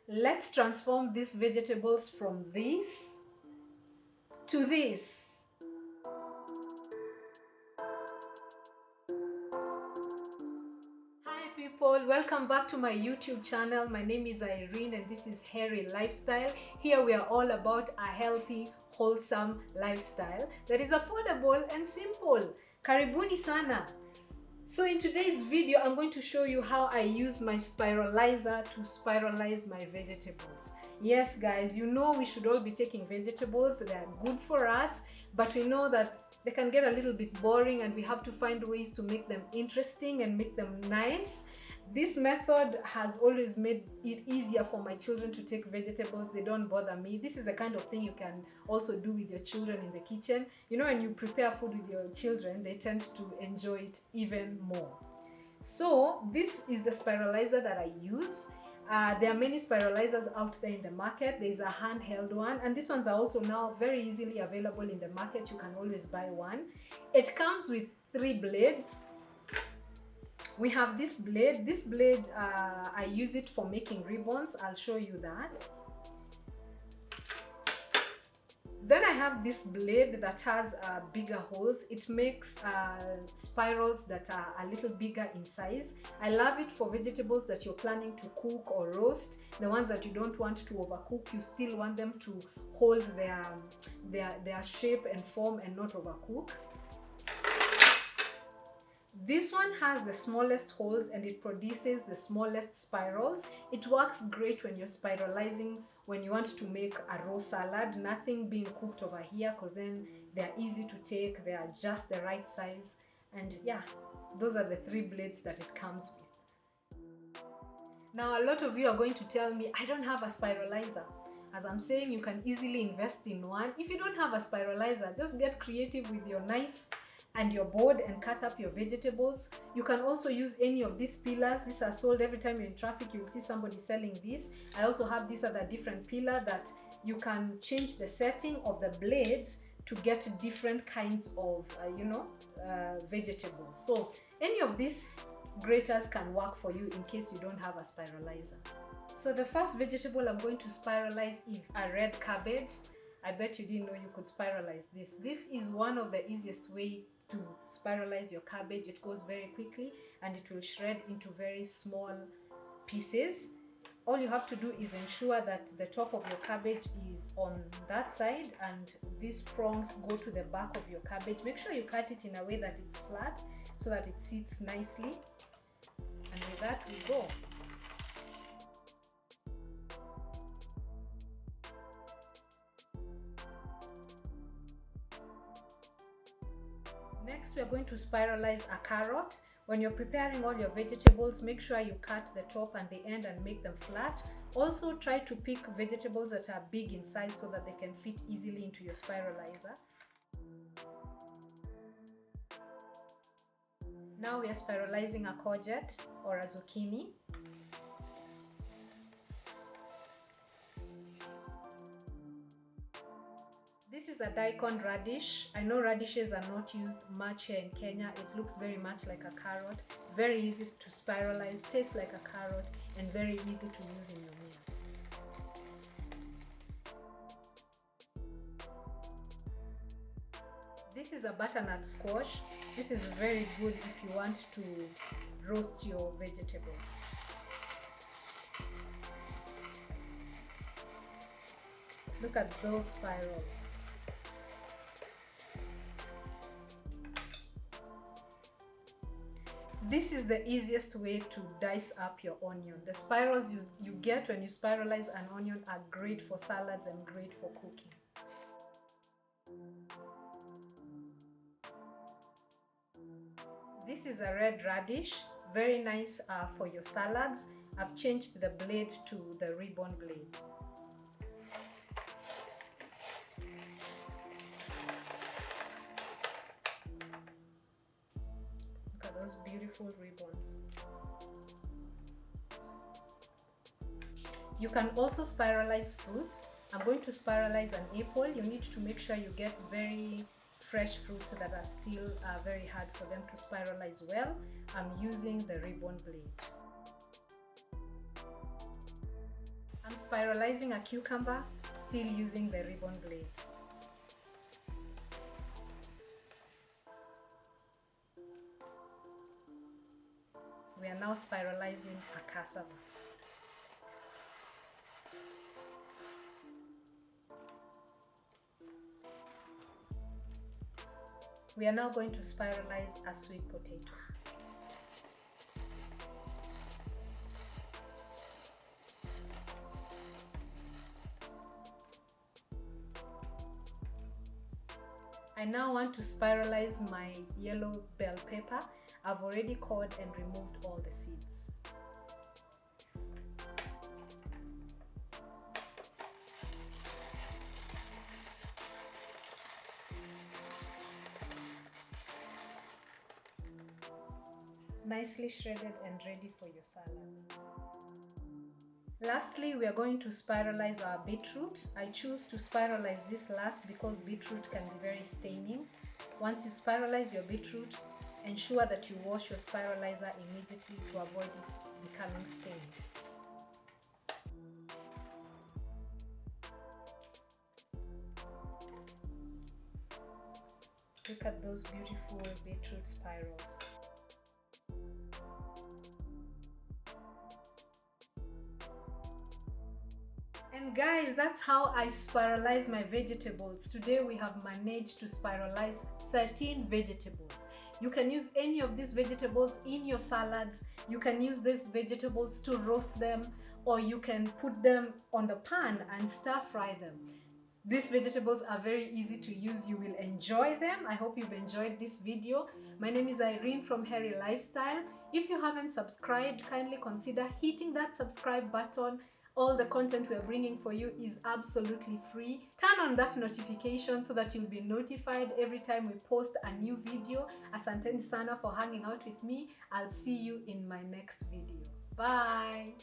Let's transform these vegetables from this to this. Hi people, welcome back to my YouTube channel. My name is Irene and this is Hairy Lifestyle. Here we are all about a healthy, wholesome lifestyle that is affordable and simple. Karibuni sana. So in today's video, I'm going to show you how I use my spiralizer to spiralize my vegetables. Yes guys, you know we should all be taking vegetables. They are good for us, but we know that they can get a little bit boring and we have to find ways to make them interesting and make them nice. This method has always made it easier for my children to take vegetables. They don't bother me. This is the kind of thing you can also do with your children in the kitchen. You know, when you prepare food with your children, they tend to enjoy it even more. So this is the spiralizer that I use. There are many spiralizers out there in the market. There's a handheld one, and these ones are also now very easily available in the market. You can always buy one. It comes with 3 blades. We have this blade. This blade, I use it for making ribbons. I'll show you that. Then I have this blade that has bigger holes. It makes spirals that are a little bigger in size. I love it for vegetables that you're planning to cook or roast. The ones that you don't want to overcook, you still want them to hold their shape and form and not overcook. This one has the smallest holes and it produces the smallest spirals. It works great when you're spiralizing, when you want to make a raw salad, nothing being cooked over here, because then they're easy to take, they are just the right size. And yeah, those are the 3 blades that it comes with. Now a lot of you are going to tell me, I don't have a spiralizer. As I'm saying, you can easily invest in one. If you don't have a spiralizer, just get creative with your knife and your board and cut up your vegetables. You can also use any of these peelers. These are sold every time you're in traffic. You'll see somebody selling this. I also have this other different peeler that you can change the setting of the blades to get different kinds of vegetables. So any of these graters can work for you in case you don't have a spiralizer. So the first vegetable I'm going to spiralize is a red cabbage. I bet you didn't know you could spiralize this. This is one of the easiest way to spiralize your cabbage. It goes very quickly and it will shred into very small pieces. All you have to do is ensure that the top of your cabbage is on that side and these prongs go to the back of your cabbage. Make sure you cut it in a way that it's flat so that it sits nicely. And with that we go. Next, we are going to spiralize a carrot. When you're preparing all your vegetables, make sure you cut the top and the end and make them flat. Also, try to pick vegetables that are big in size so that they can fit easily into your spiralizer. Now we are spiralizing a courgette or a zucchini. This is a daikon radish. I know radishes are not used much here in Kenya. It looks very much like a carrot. Very easy to spiralize, tastes like a carrot, and very easy to use in your meal. This is a butternut squash. This is very good if you want to roast your vegetables. Look at those spirals. This is the easiest way to dice up your onion. The spirals you get when you spiralize an onion are great for salads and great for cooking. This is a red radish, very nice for your salads. I've changed the blade to the ribbon blade. Look at those beautiful ribbons. You can also spiralize fruits. I'm going to spiralize an apple. You need to make sure you get very fresh fruits that are still very hard for them to spiralize well. I'm using the ribbon blade. I'm spiralizing a cucumber, still using the ribbon blade. We are now spiralizing a cassava. We are now going to spiralize a sweet potato. I now want to spiralize my yellow bell pepper. I've already cored and removed all the seeds. Nicely shredded and ready for your salad. Lastly, we are going to spiralize our beetroot. I choose to spiralize this last because beetroot can be very staining. Once you spiralize your beetroot, ensure that you wash your spiralizer immediately to avoid it becoming stained. Look at those beautiful beetroot spirals. And guys, that's how I spiralize my vegetables. Today we have managed to spiralize 13 vegetables. You can use any of these vegetables in your salads. You can use these vegetables to roast them, or you can put them on the pan and stir fry them. These vegetables are very easy to use. You will enjoy them. I hope you've enjoyed this video. My name is Irene from Hairy Lifestyle. If you haven't subscribed, kindly consider hitting that subscribe button. All the content we are bringing for you is absolutely free. Turn on that notification so that you'll be notified every time we post a new video. Asanteni sana for hanging out with me. I'll see you in my next video. Bye!